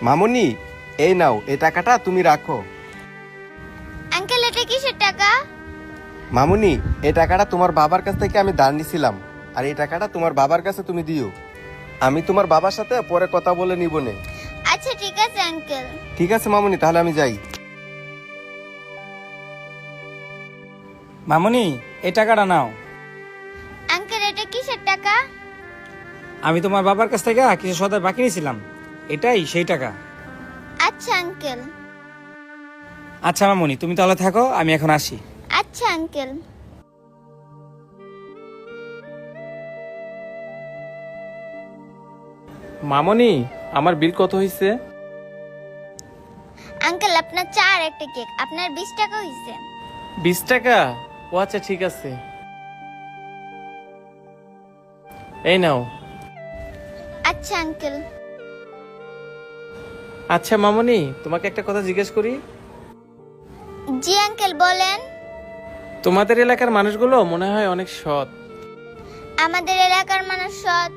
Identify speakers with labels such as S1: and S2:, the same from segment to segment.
S1: মামুনি, এই নাও, এই টাকাটা তুমি রাখো।
S2: আঙ্কেল এটা কিসের টাকা?
S1: মামুনি, এই টাকাটা তোমার বাবার কাছ থেকে আমি ধার নিছিলাম, আর এই টাকাটা তোমার বাবার কাছে তুমি দিও। আমি তোমার বাবার সাথে পরে কথা বলে নিব নে।
S2: আচ্ছা ঠিক আছে আঙ্কেল।
S1: ঠিক আছে মামুনি, তাহলে আমি যাই।
S3: মামুনি, এই টাকাটা নাও।
S2: আঙ্কেল এটা কিসের টাকা?
S3: আমি তোমার বাবার কাছ থেকে কিছু সদাই বাকি নিয়েছিলাম, এটাই সেই টাকা।
S2: আচ্ছা আঙ্কেল।
S3: আচ্ছা মামুনি, তুমি তাহলে থাকো, আমি এখন আসি।
S2: আচ্ছা আঙ্কেল।
S4: মামনি, আমার বিল কত হয়েছে?
S2: আঙ্কেল আপনার চা আর একটা কেক, আপনার 20 টাকা হইছে।
S4: 20 টাকা? ও আচ্ছা ঠিক আছে, এই নাও।
S2: আচ্ছা আঙ্কেল।
S4: আচ্ছা মামনি, তোমাকে একটা কথা জিজ্ঞেস করি।
S2: জি আঙ্কেল বলেন।
S4: তোমাদের এলাকার মানুষগুলো মনে হয় অনেক সৎ।
S2: আমাদের এলাকার মানুষ সৎ?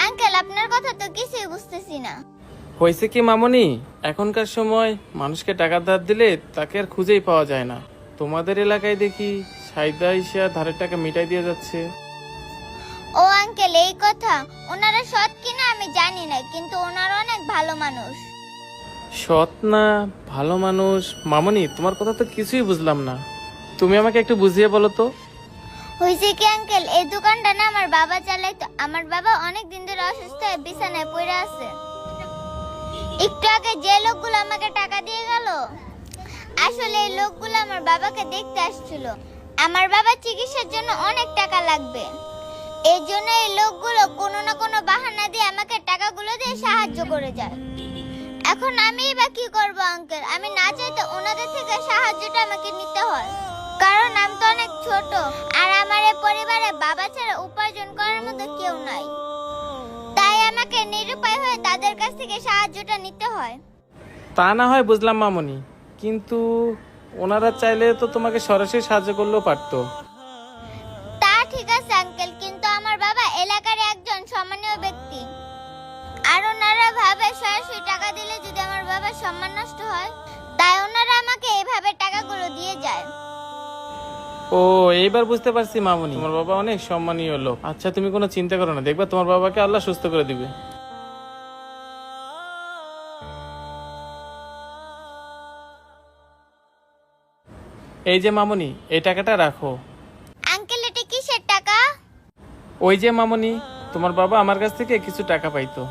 S2: আঙ্কেল আপনার কথা তো কিছুই বুঝতেছি না।
S4: হয়েছে কি মামনি, এখনকার সময় মানুষকে টাকা ধার দিলে তাকে আর খুঁজেই পাওয়া যায় না। তোমাদের এলাকায় দেখি সাইদা ইসা ধারের টাকা মিটাই দিয়ে যাচ্ছে।
S2: ও আঙ্কেল এই কথা, ওনারা সৎ কিনা আমি জানি না, কিন্তু ওনারা অনেক ভালো মানুষ।
S4: সৎ না ভালো মানুষ? মামনি, তোমার কথা তো কিছুই বুঝলাম না, তুমি আমাকে একটু বুঝিয়ে বলো তো।
S2: হয়েছে কি আঙ্কেল, এই দোকানটা না আমার বাবা চালাইতো। আমার বাবা অনেক দিন ধরে অসুস্থ হয়ে বিছানায় পড়ে আছে। একটু আগে যে লোকগুলো আমাকে টাকা দিয়ে গেল, আসলে এই লোকগুলো আমার বাবাকে দেখতে আসছিল। আমার বাবার চিকিৎসার জন্য অনেক টাকা লাগবে, এই জন্য এই লোকগুলো কোনো না কোনো বাহানা দিয়ে আমাকে টাকাগুলো দিয়ে সাহায্য করে যায়। এখন আমি বা কি করব আঙ্কেল? আমি না চাইতে ওনাদের থেকে সাহায্যটা আমাকে নিতে হয়, কারণ আমি তো অনেক ছোট, আর আমার এই পরিবারে বাবা ছাড়া উপার্জন করার মতো কেউ নাই। তাই আমাকে নিরুপায় হয়ে তাদের কাছ থেকে সাহায্যটা নিতে হয়।
S4: তা না হয় বুঝলাম মামনি, কিন্তু ওনারা চাইলে তো তোমাকে সরাসরি সাহায্য করলেও পারতো।
S2: তা ঠিক আছে আঙ্কেল, কিন্তু আমার বাবা এলাকার একজন সম্মানীয় ব্যক্তি, আর ওনারা ভাবে সরাসরি টাকা দিলে যদি আমার বাবার সম্মান নষ্ট হয়, তাই ওনারা আমাকে এইভাবে টাকাগুলো দিয়ে যায়।
S4: ও, এইবার বুঝতে পারছি মামনি, তোমার বাবা অনেক সম্মানীয় লোক। আচ্ছা তুমি কোনো চিন্তা করো না, দেখবা তোমার বাবাকে আল্লাহ সুস্থ করে দিবে। এই যে মামনি, এই টাকাটা রাখো।
S2: আঙ্কেল এটা কিসের টাকা?
S4: ওই যে মামনি, তোমার বাবা আমার কাছ থেকে কিছু টাকা পাইতো।